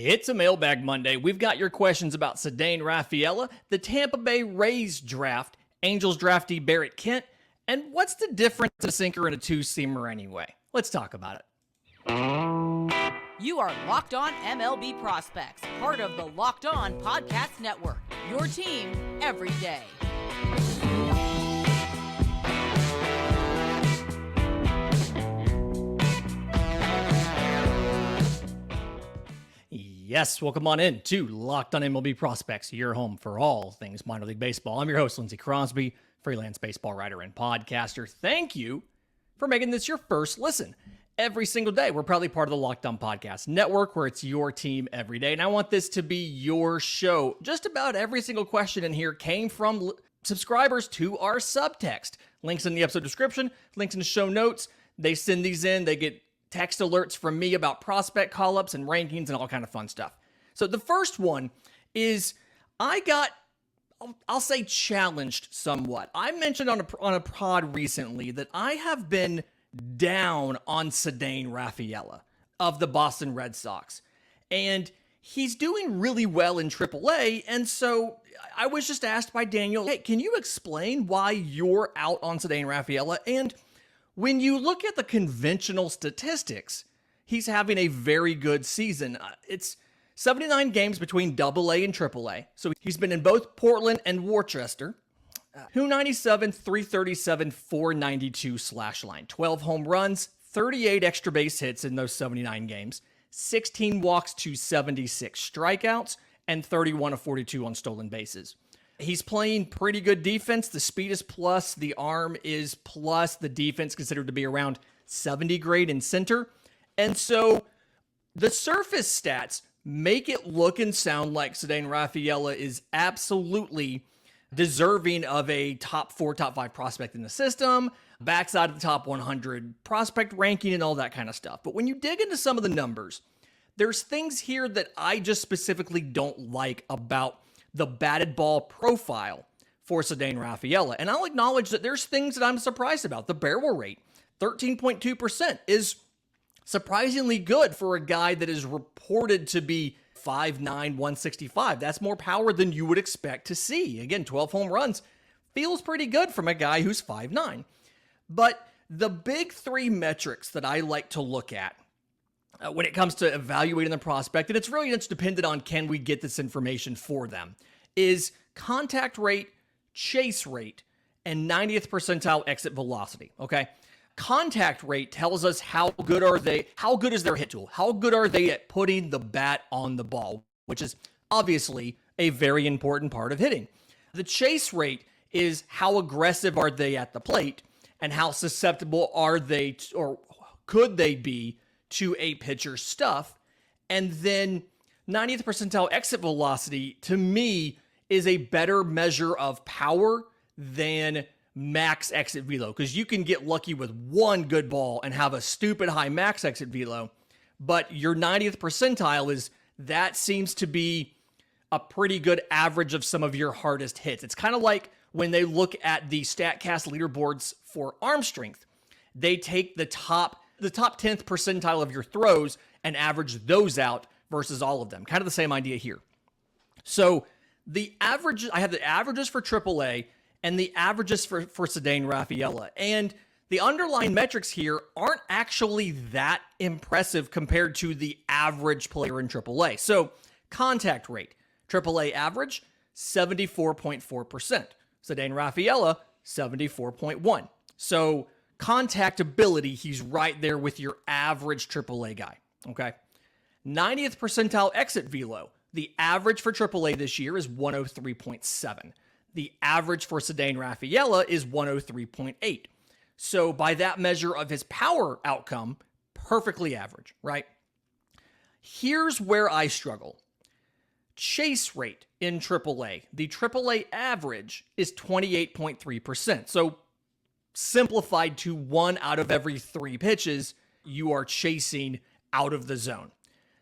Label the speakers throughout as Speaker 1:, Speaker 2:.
Speaker 1: It's a Mailbag Monday. We've got your questions about Ceddanne Rafaela, the Tampa Bay Rays draft, Angels draftee Barrett Kent, and what's the difference in a sinker and a two-seamer anyway? Let's talk about it.
Speaker 2: You are Locked On MLB Prospects, part of the Locked On Podcast Network, your team every day.
Speaker 1: Yes, welcome on in to Locked On MLB Prospects, your home for all things minor league baseball. I'm your host, Lindsay Crosby, freelance baseball writer and podcaster. Thank you for making this your first listen. Every single day, we're proudly part of the Locked On Podcast Network, where it's your team every day. And I want this to be your show. Just about every single question in here came from subscribers to our subtext. Links in the episode description, links in the show notes. They send these in, they get text alerts from me about prospect call-ups and rankings and all kind of fun stuff. So the first one is I got, I'll say, challenged somewhat. I mentioned on a pod recently that I have been down on Ceddanne Rafaela of the Boston Red Sox. And he's doing really well in AAA. And so I was just asked by Daniel, hey, can you explain why you're out on Ceddanne Rafaela? And when you look at the conventional statistics, he's having a very good season. It's 79 games between AA and AAA. So he's been in both Portland and Worcester. 297, 337, 492 slash line. 12 home runs, 38 extra base hits in those 79 games, 16 walks to 76 strikeouts, and 31 of 42 on stolen bases. He's playing pretty good defense. The speed is plus, the arm is plus, the defense considered to be around 70 grade in center. And so the surface stats make it look and sound like Ceddanne Rafaela is absolutely deserving of a top 4, top 5 prospect in the system, backside of the top 100 prospect ranking and all that kind of stuff. But when you dig into some of the numbers, there's things here that I just specifically don't like about the batted ball profile for Ceddanne Rafaela. And I'll acknowledge that there's things that I'm surprised about. The barrel rate, 13.2%, is surprisingly good for a guy that is reported to be 5'9", 165. That's more power than you would expect to see. Again, 12 home runs feels pretty good from a guy who's 5'9". But the big three metrics that I like to look at when it comes to evaluating the prospect, and it's really just dependent on can we get this information for them, is contact rate, chase rate, and 90th percentile exit velocity, okay? Contact rate tells us how good is their hit tool, how good are they at putting the bat on the ball, which is obviously a very important part of hitting. The chase rate is how aggressive are they at the plate, and how susceptible are they, or could they be, to a pitcher's stuff. And then 90th percentile exit velocity, to me, is a better measure of power than max exit velo, because you can get lucky with one good ball and have a stupid high max exit velo, but your 90th percentile seems to be a pretty good average of some of your hardest hits. It's kind of like when they look at the StatCast leaderboards for arm strength, they take the top 10th percentile of your throws and average those out versus all of them. Kind of the same idea here. So I have the averages for AAA and the averages for Ceddanne Rafaela. And the underlying metrics here aren't actually that impressive compared to the average player in AAA. So contact rate, AAA average, 74.4%. Ceddanne Rafaela, 74.1%. So contact ability, he's right there with your average AAA guy, okay? 90th percentile exit velo. The average for AAA this year is 103.7. The average for Ceddanne Rafaela is 103.8. So by that measure of his power outcome, perfectly average, right? Here's where I struggle. Chase rate in AAA. The AAA average is 28.3%. So simplified to 1 out of every 3 pitches, you are chasing out of the zone.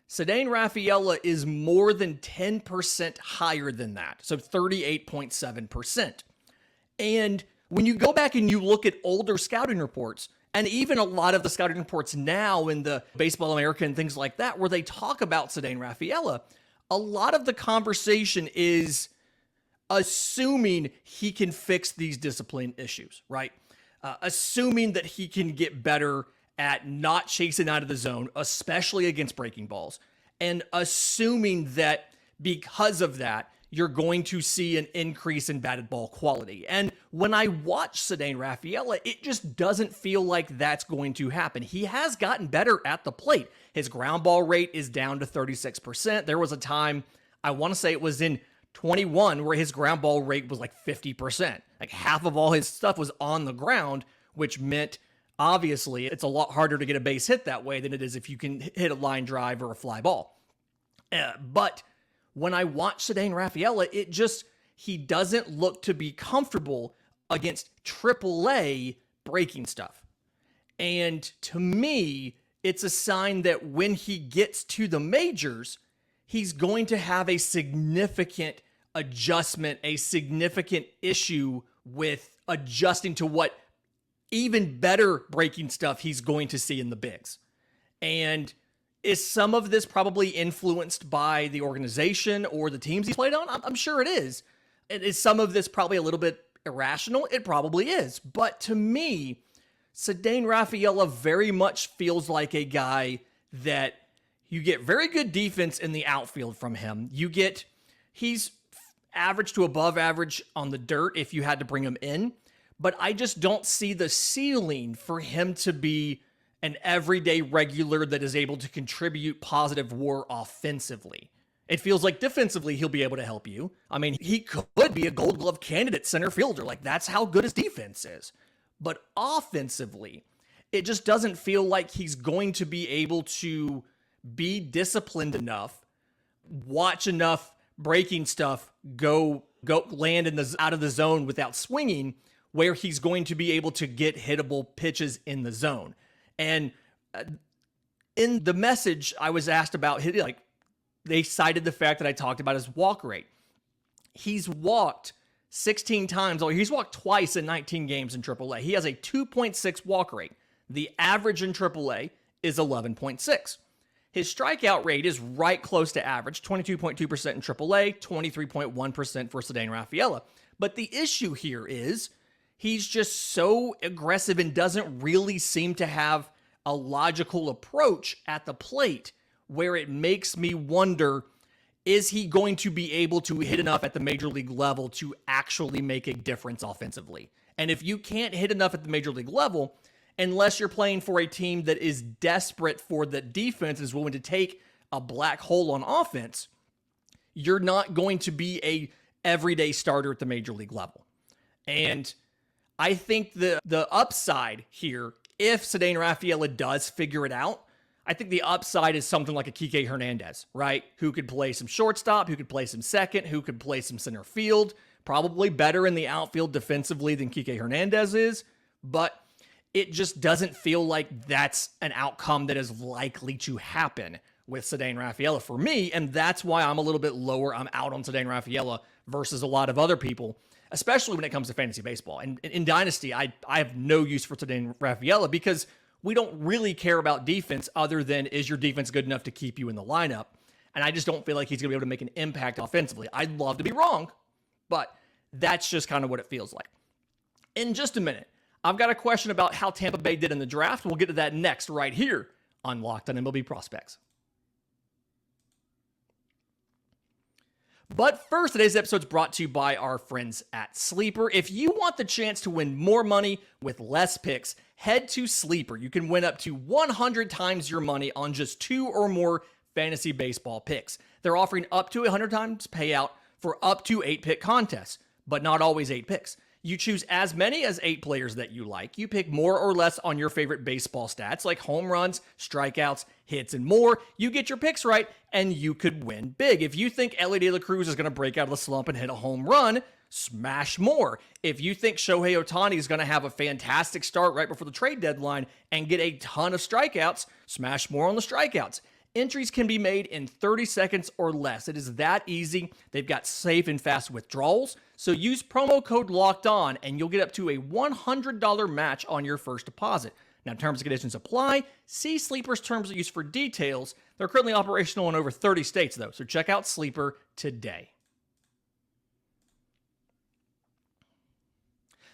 Speaker 1: Ceddanne Rafaela is more than 10% higher than that, so 38.7%. And when you go back and you look at older scouting reports And even a lot of the scouting reports now in the Baseball America and things like that, where they talk about Ceddanne Rafaela, a lot of the conversation is assuming he can fix these discipline issues, right? Assuming that he can get better at not chasing out of the zone, especially against breaking balls, and assuming that because of that, you're going to see an increase in batted ball quality. And when I watch Ceddanne Rafaela, it just doesn't feel like that's going to happen. He has gotten better at the plate. His ground ball rate is down to 36%. There was a time, I want to say it was in 21, where his ground ball rate was like 50%. Like half of all his stuff was on the ground, which meant obviously it's a lot harder to get a base hit that way than it is if you can hit a line drive or a fly ball. But when I watch Ceddanne Rafaela, he doesn't look to be comfortable against AAA breaking stuff. And to me, it's a sign that when he gets to the majors, he's going to have a significant adjustment, a significant issue with adjusting to what even better breaking stuff he's going to see in the bigs. And is some of this probably influenced by the organization or the teams he's played on? I'm sure it is. And is some of this probably a little bit irrational? It probably is. But to me, Ceddanne Rafaela very much feels like a guy that you get very good defense in the outfield from him. He's average to above average on the dirt if you had to bring him in. But I just don't see the ceiling for him to be an everyday regular that is able to contribute positive WAR offensively. It feels like defensively he'll be able to help you. I mean, he could be a Gold Glove candidate center fielder. Like, that's how good his defense is. But offensively, it just doesn't feel like he's going to be able to be disciplined enough, watch enough breaking stuff go land out of the zone without swinging, where he's going to be able to get hittable pitches in the zone. And in the message, I was asked about they cited the fact that I talked about his walk rate. He's walked 16 times. He's walked twice in 19 games in AAA. He has a 2.6 walk rate. The average in AAA is 11.6. His strikeout rate is right close to average, 22.2% in AAA, 23.1% for Ceddanne Rafaela. But the issue here is he's just so aggressive and doesn't really seem to have a logical approach at the plate, where it makes me wonder, is he going to be able to hit enough at the major league level to actually make a difference offensively? And if you can't hit enough at the major league level, unless you're playing for a team that is desperate for the defense, is willing to take a black hole on offense, you're not going to be a everyday starter at the major league level. And I think the upside here, if Ceddanne Rafaela does figure it out, I think the upside is something like a Kike Hernandez, right? Who could play some shortstop, who could play some second, who could play some center field, probably better in the outfield defensively than Kike Hernandez is, but it just doesn't feel like that's an outcome that is likely to happen with Ceddanne Rafaela for me, and that's why I'm a little bit lower. I'm out on Ceddanne Rafaela versus a lot of other people, especially when it comes to fantasy baseball. And in Dynasty, I have no use for Ceddanne Rafaela because we don't really care about defense other than, is your defense good enough to keep you in the lineup? And I just don't feel like he's going to be able to make an impact offensively. I'd love to be wrong, but that's just kind of what it feels like. In just a minute, I've got a question about how Tampa Bay did in the draft. We'll get to that next right here on Locked on MLB Prospects. But first, today's episode is brought to you by our friends at Sleeper. If you want the chance to win more money with less picks, head to Sleeper. You can win up to 100 times your money on just 2 or more fantasy baseball picks. They're offering up to 100 times payout for up to 8-pick contests, but not always 8 picks. You choose as many as 8 players that you like. You pick more or less on your favorite baseball stats like home runs, strikeouts, hits, and more. You get your picks right, and you could win big. If you think Ellie De La Cruz is going to break out of the slump and hit a home run, smash more. If you think Shohei Ohtani is going to have a fantastic start right before the trade deadline and get a ton of strikeouts, smash more on the strikeouts. Entries can be made in 30 seconds or less. It is that easy. They've got safe and fast withdrawals. So use promo code LOCKEDON and you'll get up to a $100 match on your first deposit. Now, terms and conditions apply. See Sleeper's terms of use for details. They're currently operational in over 30 states, though, so check out Sleeper today.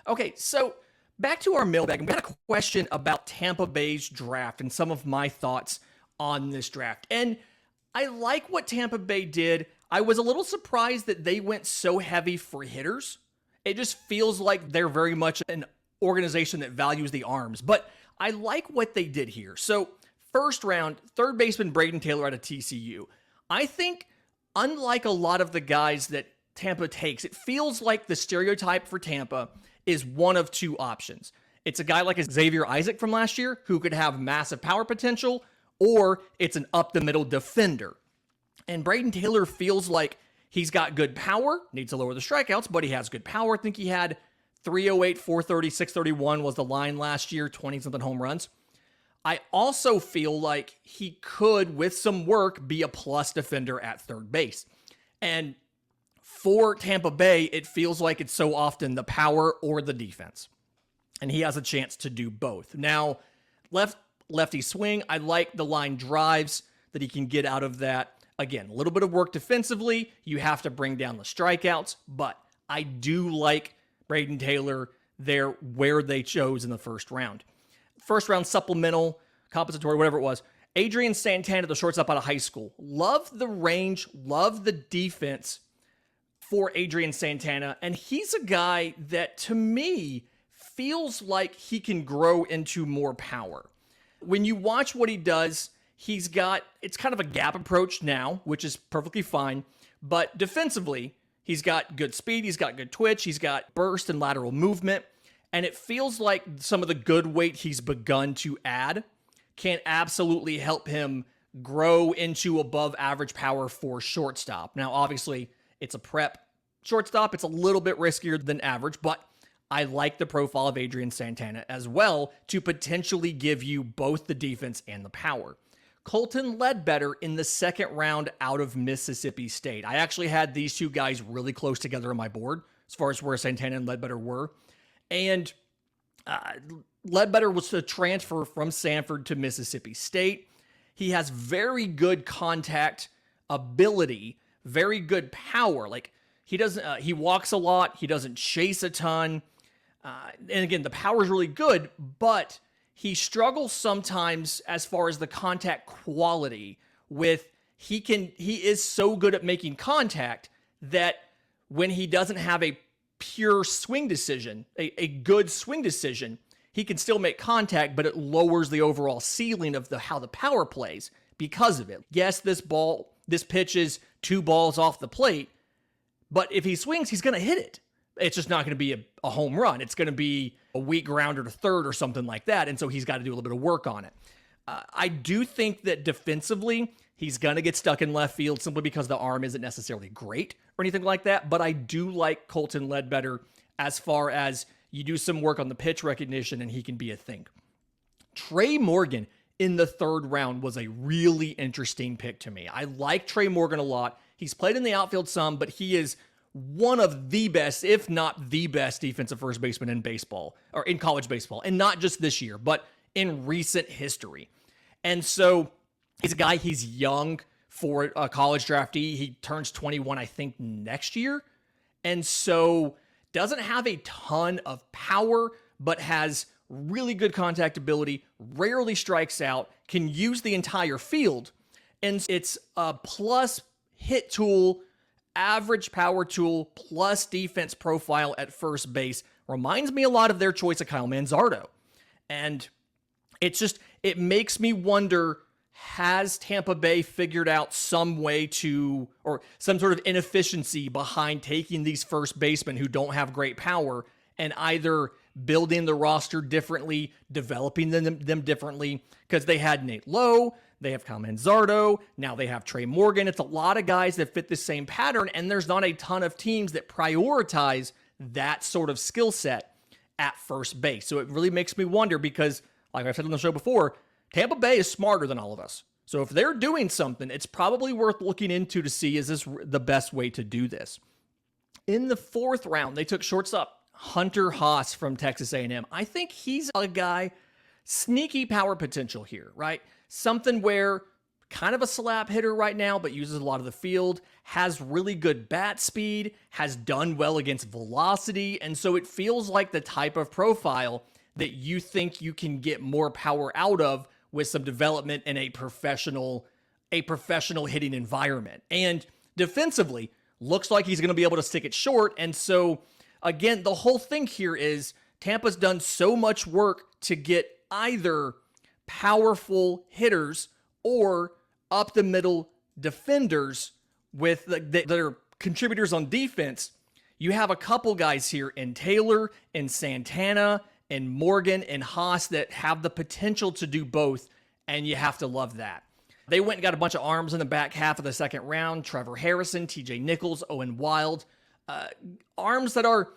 Speaker 1: Okay, so back to our mailbag. We got a question about Tampa Bay's draft and some of my thoughts on this draft. And I like what Tampa Bay did. I was a little surprised that they went so heavy for hitters. It just feels like they're very much an organization that values the arms. But I like what they did here. So first round, third baseman Brayden Taylor out of TCU. I think unlike a lot of the guys that Tampa takes, it feels like the stereotype for Tampa is one of two options. It's a guy like Xavier Isaac from last year who could have massive power potential, or it's an up-the-middle defender. And Brayden Taylor feels like he's got good power, needs to lower the strikeouts, but he has good power. I think he had 308, 430, 631 was the line last year, 20-something home runs. I also feel like he could, with some work, be a plus defender at third base. And for Tampa Bay, it feels like it's so often the power or the defense. And he has a chance to do both. Now, lefty swing, I like the line drives that he can get out of that. Again, a little bit of work defensively. You have to bring down the strikeouts, but I do like Brayden Taylor there where they chose in the first round. First round supplemental, compensatory, whatever it was. Adrian Santana, the shortstop out of high school. Love the range, love the defense for Adrian Santana. And he's a guy that, to me, feels like he can grow into more power. When you watch what he does, it's kind of a gap approach now, which is perfectly fine. But defensively, he's got good speed, he's got good twitch, he's got burst and lateral movement. And it feels like some of the good weight he's begun to add can absolutely help him grow into above average power for shortstop. Now, obviously, it's a prep shortstop. It's a little bit riskier than average, but I like the profile of Adrian Santana as well to potentially give you both the defense and the power. Colton Ledbetter in the second round out of Mississippi State. I actually had these two guys really close together on my board as far as where Santana and Ledbetter were. And Ledbetter was a transfer from Sanford to Mississippi State. He has very good contact ability, very good power. Like he walks a lot. He doesn't chase a ton. And again, the power is really good, but he struggles sometimes as far as the contact quality he is so good at making contact that when he doesn't have a pure swing decision, a good swing decision, he can still make contact, but it lowers the overall ceiling of how the power plays because of it. Yes, this pitch is 2 balls off the plate, but if he swings, he's going to hit it. It's just not going to be a home run. It's going to be a weak grounder to third or something like that, and so he's got to do a little bit of work on it. I do think that defensively, he's going to get stuck in left field simply because the arm isn't necessarily great or anything like that, but I do like Colton Ledbetter as far as you do some work on the pitch recognition and he can be a thing. Trey Morgan in the third round was a really interesting pick to me. I like Trey Morgan a lot. He's played in the outfield some, but he is one of the best, if not the best, defensive first baseman in baseball, or in college baseball, and not just this year, but in recent history. And so he's a guy, he's young for a college draftee. He turns 21, I think, next year. And so doesn't have a ton of power, but has really good contact ability, rarely strikes out, can use the entire field. And it's a plus hit tool, average power tool, plus defense profile at first base. Reminds me a lot of their choice of Kyle Manzardo. And it makes me wonder, has Tampa Bay figured out some way or some sort of inefficiency behind taking these first basemen who don't have great power and either building the roster differently, developing them differently? Because they had Nate Lowe, they have Kyle Manzardo, now they have Trey Morgan. It's a lot of guys that fit the same pattern, and there's not a ton of teams that prioritize that sort of skill set at first base. So it really makes me wonder because, like I've said on the show before, Tampa Bay is smarter than all of us. So if they're doing something, it's probably worth looking into to see, is this the best way to do this? In the fourth round, they took shortstop Hunter Haas from Texas A&M. I think he's a guy sneaky power potential here, right? Something where kind of a slap hitter right now, but uses a lot of the field, has really good bat speed, has done well against velocity, and so it feels like the type of profile that you think you can get more power out of with some development in a professional hitting environment. And defensively, looks like he's going to be able to stick it short. And so, again, the whole thing here is Tampa's done so much work to get either powerful hitters or up the middle defenders with that are contributors on defense. You have a couple guys here in Taylor and Santana and Morgan and Haas that have the potential to do both, and you have to love that. They went and got a bunch of arms in the back half of the second round. Trevor Harrison, TJ Nichols, Owen Wild. Arms that are,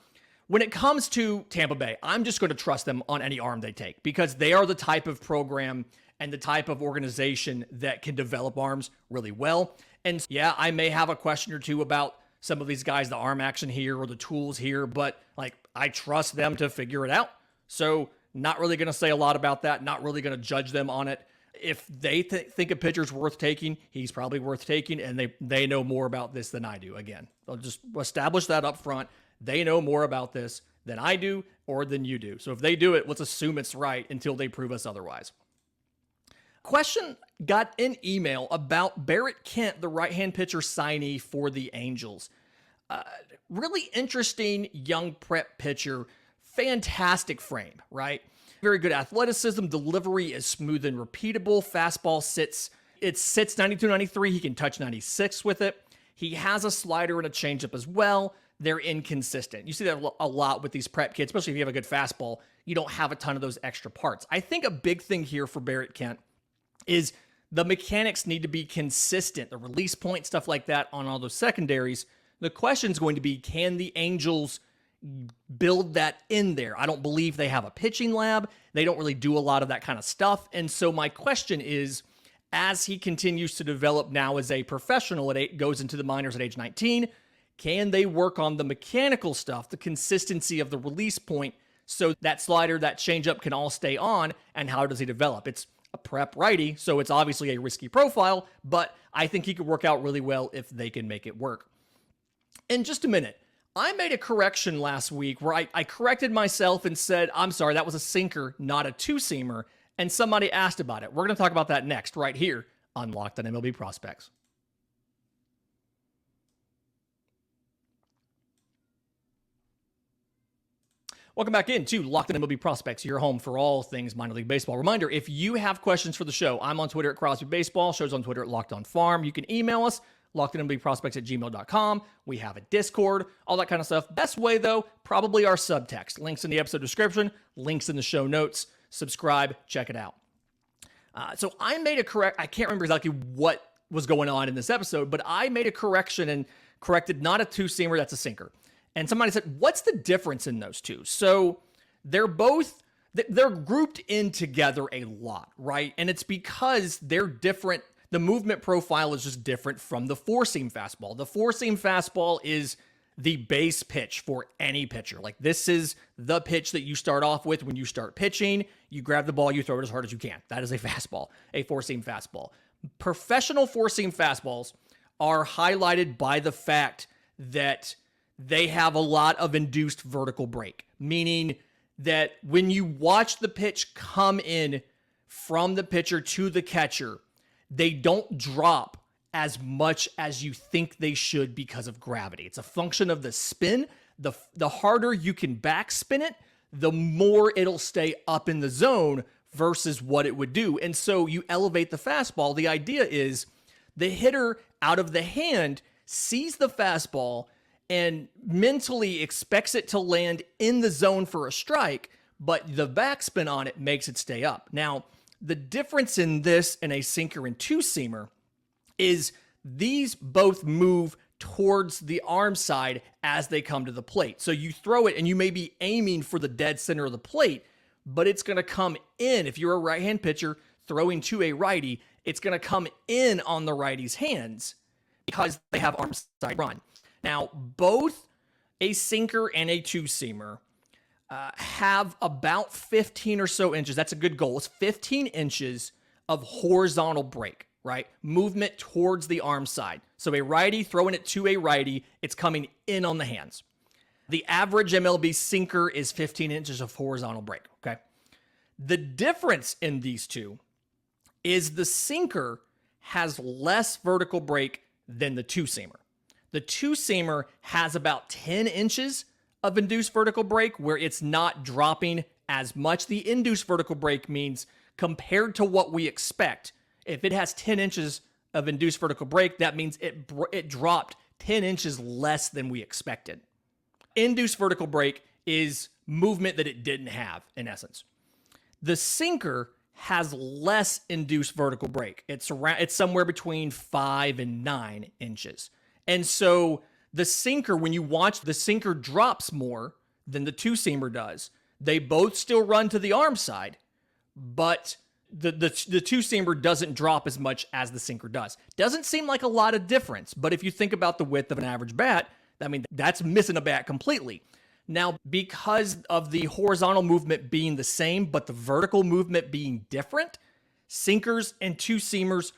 Speaker 1: when it comes to Tampa Bay, I'm just going to trust them on any arm they take because they are the type of program and the type of organization that can develop arms really well. And yeah, I may have a question or two about some of these guys, the arm action here or the tools here, but like I trust them to figure it out. So not really going to say a lot about that. Not really going to judge them on it. If they think a pitcher's worth taking, he's probably worth taking, and they know more about this than I do. Again, I'll just establish that up front. They know more about this than I do or than you do. So if they do it, let's assume it's right until they prove us otherwise. Question got an email about Barrett Kent, the right-hand pitcher signee for the Angels. Really interesting young prep pitcher. Fantastic frame, right? Very good athleticism. Delivery is smooth and repeatable. Fastball sits 92, 93. He can touch 96 with it. He has a slider and a changeup as well. They're inconsistent. You see that a lot with these prep kids, especially if you have a good fastball. You don't have a ton of those extra parts. I think a big thing here for Barrett Kent is the mechanics need to be consistent. The release point, stuff like that on all those secondaries. The question is going to be, can the Angels build that in there? I don't believe they have a pitching lab. They don't really do a lot of that kind of stuff. And so my question is, as he continues to develop now as a professional goes into the minors at age 19, can they work on the mechanical stuff, the consistency of the release point, so that slider, that changeup can all stay on? And how does he develop? It's a prep righty, so it's obviously a risky profile, but I think he could work out really well if they can make it work. In just a minute, I made a correction last week where I corrected myself and said, I'm sorry, that was a sinker, not a two-seamer, and somebody asked about it. We're going to talk about that next, right here on Locked on MLB Prospects. Welcome back into Locked on MLB Prospects, your home for all things minor league baseball. Reminder, if you have questions for the show, I'm on Twitter at Crosby Baseball. Show's on Twitter at Locked on Farm. You can email us, lockedonmlbprospects@gmail.com. We have a Discord, all that kind of stuff. Best way, though, probably our subtext. Links in the episode description, links in the show notes. Subscribe, check it out. So I made a I can't remember exactly what was going on in this episode, but I made a correction and corrected not a two-seamer, that's a sinker. And somebody said, what's the difference in those two? So they're grouped in together a lot, right? And it's because they're different. The movement profile is just different from the four-seam fastball. The four-seam fastball is the base pitch for any pitcher. Like, this is the pitch that you start off with when you start pitching. You grab the ball, you throw it as hard as you can. That is a fastball, a four-seam fastball. Professional four-seam fastballs are highlighted by the fact that they have a lot of induced vertical break, meaning that when you watch the pitch come in from the pitcher to the catcher, they don't drop as much as you think they should because of gravity. It's a function of the spin. The harder you can backspin it, the more it'll stay up in the zone versus what it would do. And so you elevate the fastball. The idea is the hitter out of the hand sees the fastball and mentally expects it to land in the zone for a strike, but the backspin on it makes it stay up. Now, the difference in this and a sinker and two-seamer is these both move towards the arm side as they come to the plate. So you throw it and you may be aiming for the dead center of the plate, but it's going to come in. If you're a right-hand pitcher throwing to a righty, it's going to come in on the righty's hands because they have arm side run. Now, both a sinker and a two-seamer have about 15 or so inches. That's a good goal. It's 15 inches of horizontal break, right? Movement towards the arm side. So a righty throwing it to a righty, it's coming in on the hands. The average MLB sinker is 15 inches of horizontal break, okay? The difference in these two is the sinker has less vertical break than the two-seamer. The two-seamer has about 10 inches of induced vertical break where it's not dropping as much. The induced vertical break means compared to what we expect, if it has 10 inches of induced vertical break, that means it dropped 10 inches less than we expected. Induced vertical break is movement that it didn't have, in essence. The sinker has less induced vertical break. It's somewhere between 5 and 9 inches. And so the sinker, when you watch, the sinker drops more than the two-seamer does. They both still run to the arm side, but the two-seamer doesn't drop as much as the sinker does. Doesn't seem like a lot of difference, but if you think about the width of an average bat, I mean, that's missing a bat completely. Now, because of the horizontal movement being the same, but the vertical movement being different, sinkers and two-seamers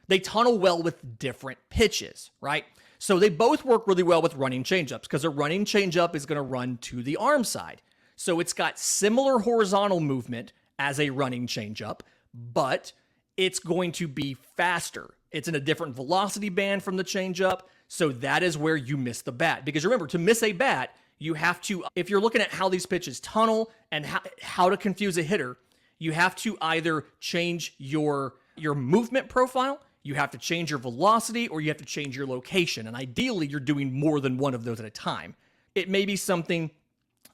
Speaker 1: they tunnel well with different pitches, right? So they both work really well with running changeups because a running changeup is going to run to the arm side. So it's got similar horizontal movement as a running changeup, but it's going to be faster. It's in a different velocity band from the changeup. So that is where you miss the bat. Because remember, to miss a bat, you have to, if you're looking at how these pitches tunnel and how to confuse a hitter, you have to either change your movement profile, you have to change your velocity, or you have to change your location. And ideally, you're doing more than one of those at a time. It may be something,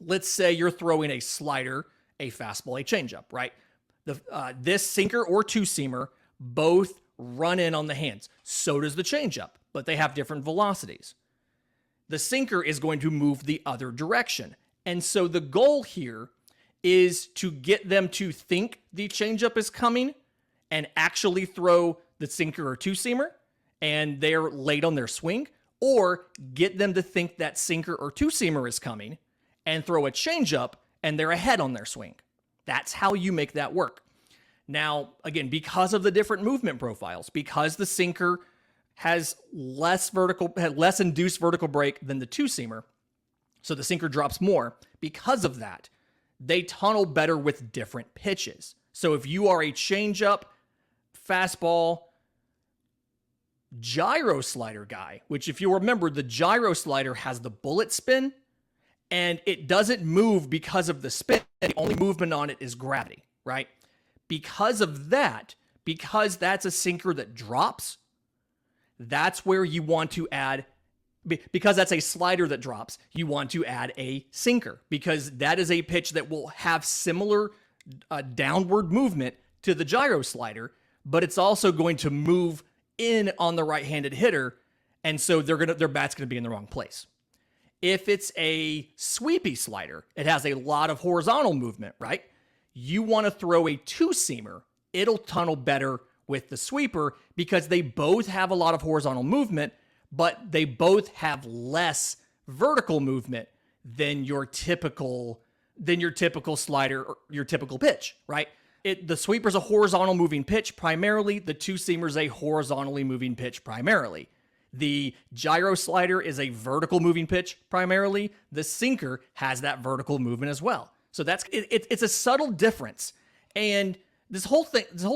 Speaker 1: let's say you're throwing a slider, a fastball, a changeup, right? This sinker or two-seamer both run in on the hands. So does the changeup, but they have different velocities. The sinker is going to move the other direction. And so the goal here is to get them to think the changeup is coming and actually throw the sinker or two-seamer, and they're late on their swing, or get them to think that sinker or two-seamer is coming and throw a changeup, and they're ahead on their swing. That's how you make that work. Now, again, because of the different movement profiles, because the sinker has less induced vertical break than the two-seamer, so the sinker drops more. Because of that, they tunnel better with different pitches. So if you are a changeup, fastball, gyro slider guy, which if you remember, the gyro slider has the bullet spin and it doesn't move because of the spin. The only movement on it is gravity, right? Because of that, because that's a sinker that drops, that's where you want to add, because that's a slider that drops, you want to add a sinker because that is a pitch that will have similar downward movement to the gyro slider, but it's also going to move in on the right-handed hitter, and so their bat's going to be in the wrong place. If it's a sweepy slider, it has a lot of horizontal movement, right? You want to throw a two-seamer. It'll tunnel better with the sweeper because they both have a lot of horizontal movement, but they both have less vertical movement than your typical slider or your typical pitch, right? The sweeper's a horizontal moving pitch primarily. The two-seamer's a horizontally moving pitch primarily. The gyro slider is a vertical moving pitch primarily. The sinker has that vertical movement as well. So it's a subtle difference. And this whole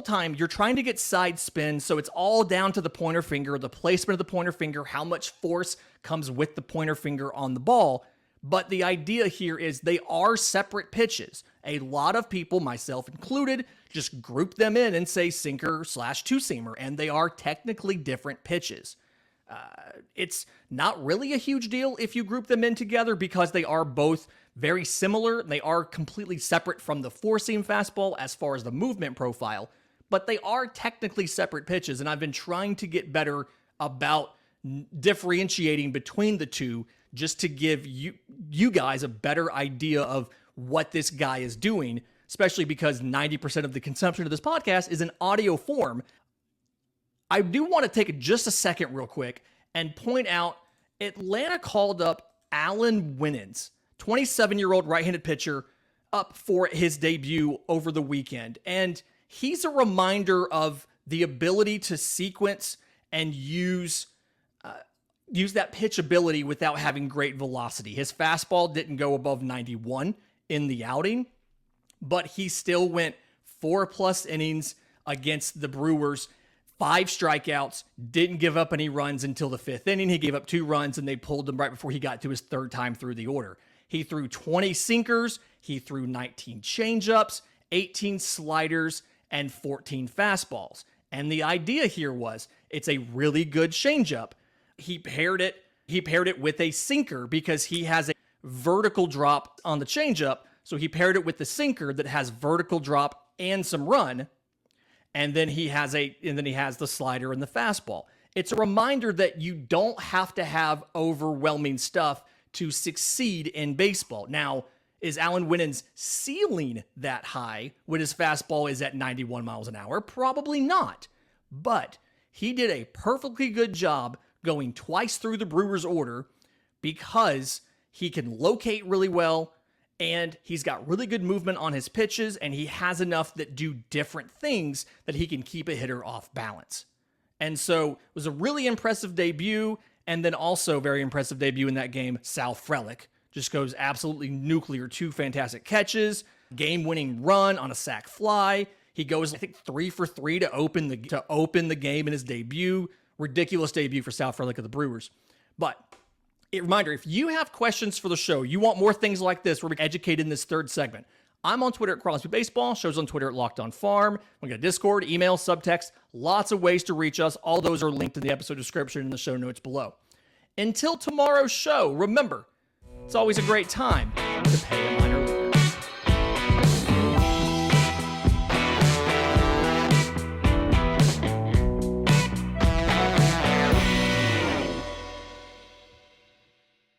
Speaker 1: time, you're trying to get side spin, so it's all down to the pointer finger, the placement of the pointer finger, how much force comes with the pointer finger on the ball. But the idea here is they are separate pitches. A lot of people, myself included, just group them in and say sinker/two-seamer, and they are technically different pitches. It's not really a huge deal if you group them in together because they are both very similar. They are completely separate from the four-seam fastball as far as the movement profile, but they are technically separate pitches, and I've been trying to get better about differentiating between the two just to give you guys a better idea of what this guy is doing, especially because 90% of the consumption of this podcast is in audio form. I do want to take just a second real quick and point out Atlanta called up Allan Wynans 27-year-old right-handed pitcher up for his debut over the weekend. And he's a reminder of the ability to sequence and use that pitch ability without having great velocity. His fastball didn't go above 91 in the outing, but he still went 4+ innings against the Brewers, 5 strikeouts, didn't give up any runs until the 5th inning. He gave up 2 runs, and they pulled him right before he got to his 3rd time through the order. He threw 20 sinkers, he threw 19 changeups, 18 sliders, and 14 fastballs. And the idea here was it's a really good changeup. He paired it with a sinker because he has a vertical drop on the changeup. So he paired it with the sinker that has vertical drop and some run. And then he has the slider and the fastball. It's a reminder that you don't have to have overwhelming stuff to succeed in baseball. Now, is Allan Wynans ceiling that high when his fastball is at 91 miles an hour? Probably not. But he did a perfectly good job going twice through the Brewers' order because he can locate really well, and he's got really good movement on his pitches, and he has enough that do different things that he can keep a hitter off balance. And so it was a really impressive debut, and then also very impressive debut in that game, Sal Frelick. Just goes absolutely nuclear. 2 fantastic catches, game-winning run on a sac fly. He goes, I think, 3 for 3 to open the game in his debut. Ridiculous debut for Sal Frelick of the Brewers. But a reminder, if you have questions for the show, you want more things like this, we're educated in this 3rd segment. I'm on Twitter at Crosby Baseball. Show's on Twitter at Locked On Farm. We got Discord, email, subtext, lots of ways to reach us. All those are linked in the episode description and the show notes below. Until tomorrow's show, remember, it's always a great time to pay a